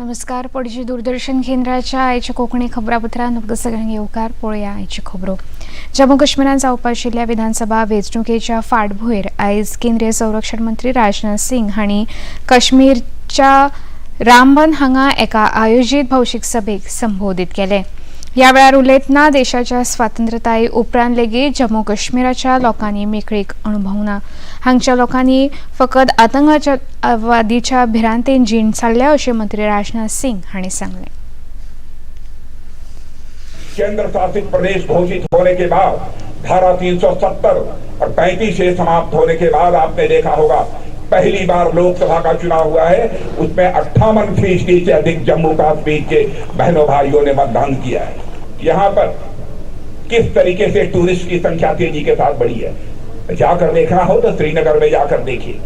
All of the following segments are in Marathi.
नमस्कार. पणजी दूरदर्शन केंद्राच्या आयच्या कोंकणी खबरापत्रांत तुमकां सगळ्यांक येवकार. पळोवया आयची खबरो. जम्मू काश्मीरांत जावपा आशिल्ल्या विधानसभा वेंचणुकेच्या फाटभुंयेर आयज केंद्रीय संरक्षण मंत्री राजनाथ सिंग हांणी काश्मीरच्या रामबन हांगा एका आयोजीत भौशीक सभेक संबोधीत केले. ह्या वेळार उलयतना देशाच्या स्वातंत्र्यताये उपरांत लेगीत जम्मू काश्मीराच्या लोकांनी मेकळीक अणभवना. हांगच्या लोकांनी फकत आतंकवादीच्या भिरांतेन जीण सारल्या अशें मंत्री राजनाथ सिंग हांणी सांगलें. केंद्र शासित प्रदेश घोषित होने के बाद धारा 370 और 35 समाप्त होने के बाद आपने देखा होगा पहली बार लोकसभा का चुनाव हुआ है, उसमें 58% से अधिक जम्मू कश्मीर के बहनों भाइयों ने मतदान किया है. यहाँ पर किस तरीके से टूरिस्ट की संख्या तेजी के साथ बढ़ी है, जाकर देखना हो तो श्रीनगर में जाकर देखिए.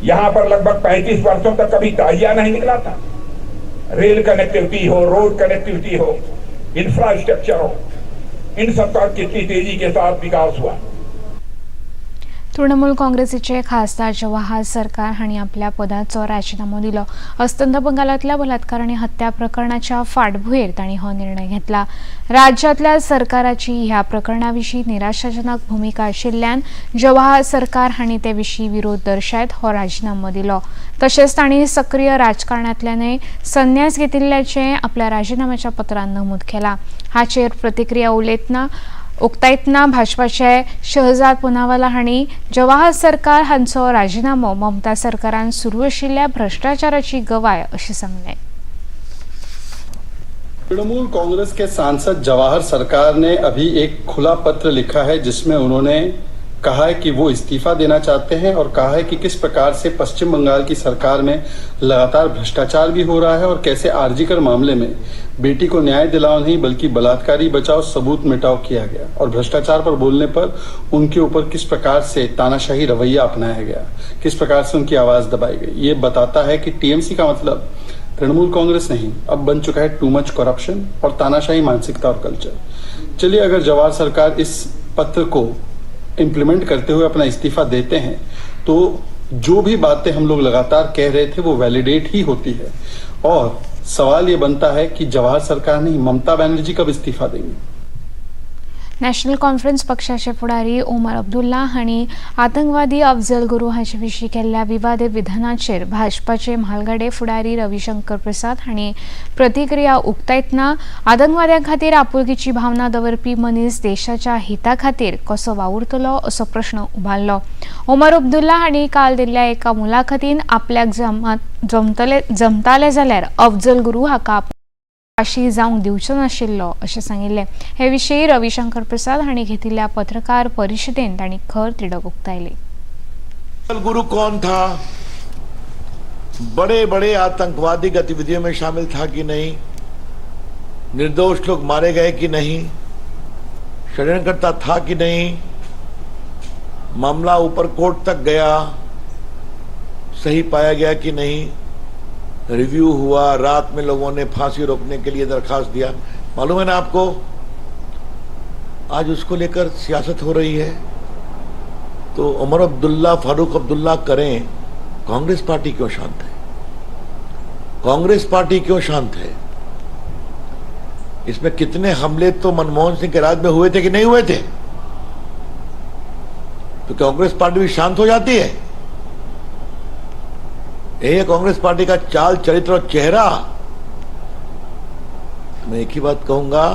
यहाँ पर लगभग 35 वर्षों तक कभी ताजिया नहीं निकला था. रेल कनेक्टिविटी हो, रोड कनेक्टिविटी हो, इंफ्रास्ट्रक्चर हो, इन सबका कितनी तेजी के साथ विकास हुआ. तृणमूल काँग्रेसीचे खासदार जवाहर सरकार हांणी आपल्या पदाचो राजीनामो दिलो. अस्तंत बंगालांतल्या बलात्कार आनी हत्या प्रकरणाच्या फाटभुंयेर तांणी हो निर्णय घेतला. राज्यांतल्या सरकाराची ह्या प्रकरणा विशीं निराशाजनक भुमिका आशिल्ल्यान जवाहर सरकार हांणी ते विशीं विरोध दर्शायत हो राजीनामो दिलो. तशेंच तांणी सक्रीय राजकारणांतल्यानय संन्यास घेतिल्ल्याचें आपल्या राजीनाम्याच्या पत्रांत नमूद केलां. हाचेर प्रतिक्रिया उक्तायतना भाजपाचे शहजाद पुनावाला हांणी जवाहर सरकार हांचो राजीनामो ममता सरकारान सुरू आशिल्ल्या भ्रष्टाचाराची गवाय अशें सांगलें. तृणमूल कांग्रेस के सांसद जवाहर सरकार ने अभी एक खुला पत्र लिखा है जिसमें उन्होंने कहा है कि वो इस्तीफा देना चाहते हैं और कहा है कि किस प्रकार से पश्चिम बंगाल की सरकार में लगातार भ्रष्टाचार भी हो रहा है और कैसे आरजीकर मामले में बेटी को न्याय दिलाओ नहीं बल्कि बलात्कारी बचाओ सबूत मिटाओ किया गया और भ्रष्टाचार पर बोलने पर उनके ऊपर किस प्रकार से तानाशाही रवैया अपनाया गया, किस प्रकार से उनकी आवाज दबाई गई. ये बताता है कि टीएमसी का मतलब तृणमूल कांग्रेस नहीं, अब बन चुका है टू मच करप्शन और तानाशाही मानसिकता और कल्चर. चलिए, अगर जवाहर सरकार इस पत्र को इम्प्लीमेंट करते हुए अपना इस्तीफा देते हैं तो जो भी बातें हम लोग लगातार कह रहे थे वो वैलिडेट ही होती है. और सवाल ये बनता है कि जवाहर सरकार नहीं, ममता बनर्जी कब इस्तीफा देंगी. नॅशनल कॉन्फरन्स पक्षाचे फुडारी ओमर अब्दुल्ला हांणी आतंकवादी अफजल गुरू हाचे विशीं केल्ल्या विवादीत विधानाचेर भाजपाचे म्हालगडे फुडारी रविशंकर प्रसाद हांणी प्रतिक्रिया उक्तायतना आतंकवाद्यां खातीर आपुलकीची भावना दवरपी मनीस देशाच्या हिता खातीर कसो वावुरतलो असो प्रश्न उबारलो. ओमर अब्दुल्ला हांणी काल दिल्ल्या एका मुलाखतीन आपल्याक जमताले जाल्यार अफजल गुरू हाका फाशी जावंक दिवचो नाशिल्लो अशें सांगिल्लें. हे विशीं रविशंकर प्रसाद हांणी घेतिल्ल्या पत्रकार परिशदेंत तांणी खर तिडक उक्तायली. गुरु कौन था, बड़े बड़े आतंकवादी गतिविधियों में शामिल था कि नहीं, निर्दोष लोग मारे गए कि नहीं, षड्यंत्रकर्ता था कि नहीं, मामला ऊपर कोर्ट तक गया, सही पाया गया कि नहीं, रिव्यू हुआ, रात में लोगों ने फांसी रोकने के लिए दरखास्त दिया. मालूम है ना आपको, आज उसको लेकर सियासत हो रही है. तो उमर अब्दुल्ला, फारूक अब्दुल्ला करें, कांग्रेस पार्टी क्यों शांत है? कांग्रेस पार्टी क्यों शांत है? इसमें कितने हमले तो मनमोहन सिंह के राज में हुए थे कि नहीं हुए थे? तो कांग्रेस पार्टी भी शांत हो जाती है? यही है कांग्रेस पार्टी का चाल, चरित्र और चेहरा. मैं एक ही बात कहूंगा,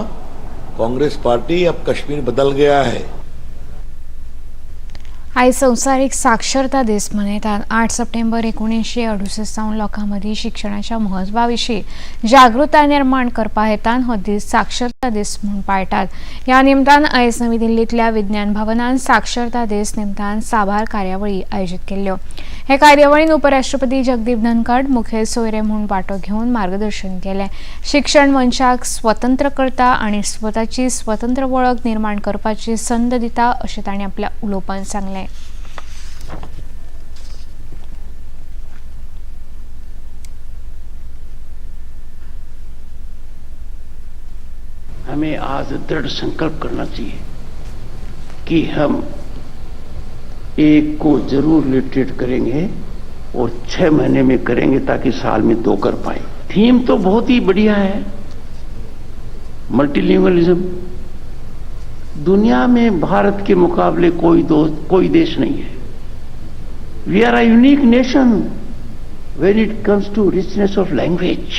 कांग्रेस पार्टी अब कश्मीर बदल गया है. आयज संवसारीक साक्षरता दीस मनयतात. 8 सप्टेंबर 1968 सावन लोकांमदीं शिक्षणाच्या म्हत्वा विशीं जागृताय निर्माण करपा हेतान हो दीस साक्षरता दीस म्हूण पाळटात. ह्या निमतान आयज नवी दिल्लींतल्या विज्ञान भवनांत साक्षरता दीस निमतान साबार कार्यावळी आयोजीत केल्ल्यो. हे कार्यावळींत उपराष्ट्रपती जगदीप धनखड मुखेल सोयरे म्हूण वांटो घेवन मार्गदर्शन केलें. शिक्षण मनशाक स्वतंत्र करता आनी स्वताची स्वतंत्र वळख निर्माण करपाची संद दिता अशें तांणी आपल्या उलोवपांत सांगलें. हमें आज दृढ़ संकल्प करना चाहिए कि हम एक को जरूर लिटरेट करेंगे और 6 महीने में करेंगे ताकि साल में 2 कर पाए। थीम तो बहुत ही बढ़िया है, मल्टीलिंगुअलिज्म। दुनिया में भारत के मुकाबले कोई देश नहीं है। We are a unique nation when it comes to richness of language.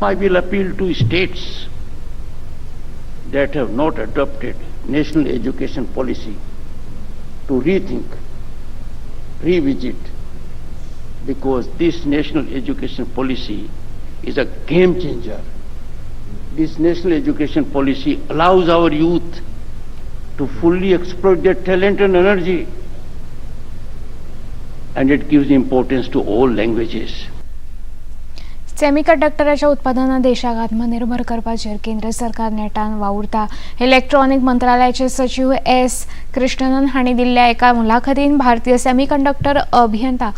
I will appeal to states that have not adopted national education policy to rethink, revisit, because this national education policy is a game changer. This national education policy allows our youth to fully exploit their talent and energy, and it gives importance to all languages. सेमीकंडक्टराच्या उत्पादनात देशाक आत्मनिर्भर करपाचेर केंद्र सरकार नेटान वावुरता। इलेक्ट्रॉनिक मंत्रालयाचे सचिव एस कृष्णनन हांणी दिल्ल्या एका मुलाखतीन भारतीय सेमीकंडक्टर अभियंता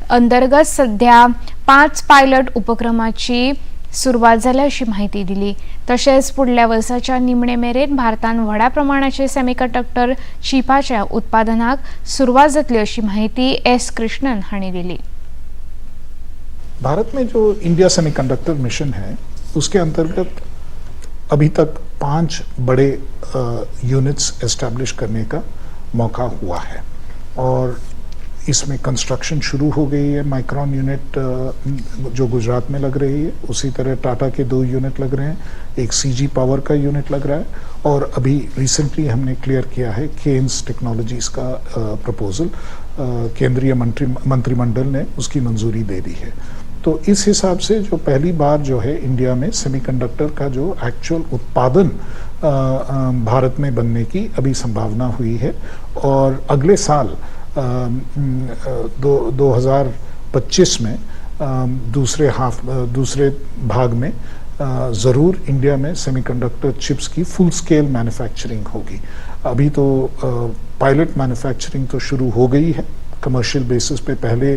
अंतर्गत सध्या 5 पायलट उपक्रमाची सुरवात जाल्या अशी माहिती दिली। तशेंच फुडल्या वर्साच्या निमणे मेरेन भारतान व्हड्या प्रमाणाचे सेमीकंडक्टर चिपाच्या उत्पादनाक सुरवात जातली अशी माहिती एस कृष्णन हांणी दिली। भारत में जो इंडिया सेमीकंडक्टर मिशन है उसके अंतर्गत अभी तक 5 बड़े यूनिट्स एस्टैब्लिश करने का मौका हुआ है और इसमें कंस्ट्रक्शन शुरू हो गई है। माइक्रॉन यूनिट जो गुजरात में लग रही है, उसी तरह टाटा के 2 यूनिट लग रहे हैं, एक सीजी पावर का यूनिट लग रहा है और अभी रिसेंटली हमने क्लियर किया है केन्स टेक्नोलॉजीज का प्रपोजल केंद्रीय मंत्रिमंडल ने उसकी मंजूरी दे दी है। तो इस हिसाब से जो पहली बार जो है इंडिया में सेमीकंडक्टर का जो एक्चुअल उत्पादन भारत में बनने की अभी संभावना हुई है और अगले साल 2025 में दूसरे भाग में ज़रूर इंडिया में सेमीकंडक्टर चिप्स की फुल स्केल मैन्युफैक्चरिंग होगी। अभी तो पायलट मैन्युफैक्चरिंग तो शुरू हो गई है कमर्शियल बेसिस पे। पहले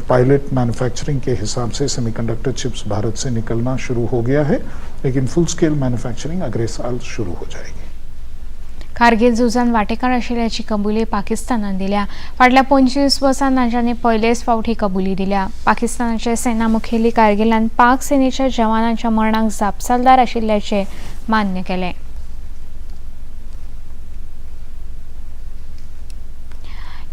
पायलट मैन्युफैक्चरिंग के हिसाब से सेमीकंडक्टर चिप्स भारत से निकलना शुरू हो गया है, लेकिन फुल स्केल मैन्युफैक्चरिंग अगले साल शुरू हो जाएगी। कारगिल झुजान वांटेकार आशिल्ल्याची कबुली पाकिस्तानान दिल्या। फाटल्या 25 वर्सां तांच्यांनी पयलेच फावट ही कबुली दिल्या। पाकिस्तानाचे सेना मुखेली कारगिलान पाक सेनेच्या जवानांच्या मरणाक जापसालदार आशिल्ल्याचे मान्य केले।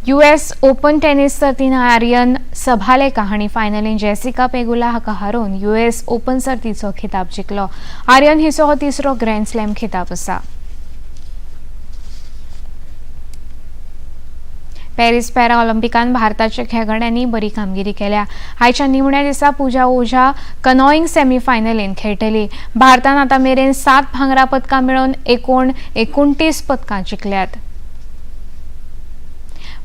US ओपन टेनिस सर्तीन आर्यन सभालेका हांणी फायनलीन जेसिका पेगुला हाका हारोवन US ओपन सर्तीचो खिताब जिखलो। आर्यन हिचो हो 3रो ग्रँड स्लॅम खिताब आसा। पॅरिस पॅरा ऑलिंपिकान भारताच्या खेळगड्यांनी बरी कामगिरी केल्या। आयच्या निमण्या दिसा पूजा ओझा कनॉईंग सेमीफायनलीन खेळटली। भारतान आतां मेरेन 7 भांगरा पदकां मेळोवन एकूण 29 पदकां जिखल्यात।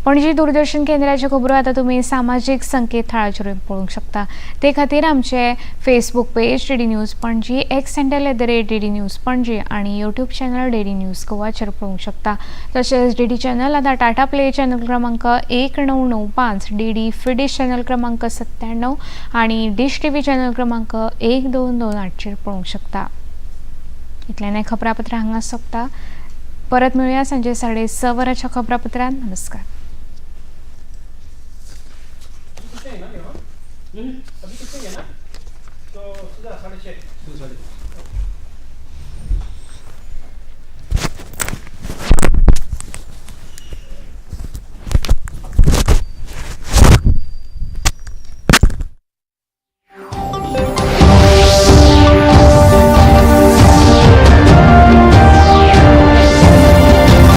पणजी दूरदर्शन केंद्राचे खबरो आता तुम्ही सामाजिक संकेतथळाचेर पळोवंक शकता। ते खातीर आमचे Facebook page DD news Panaji, x handle @DD news Panaji आणि यूट्यूब चॅनल DD न्यूज गोवाचेर पळोवंक शकता। तसेच DD चॅनल आता टाटा प्ले चॅनल क्रमांक 1995, DD फ्री चॅनल क्रमांक 97 आणि डिश TV चॅनल क्रमांक 1228 चेर पळोवंक शकता। इतल्यान खबरापत्र हांगा सोंपता। परत मेळुया सांजे 6:30 वरांच्या खबरापत्रांत। नमस्कार। अभी कितने है ना तो सीधा 6:30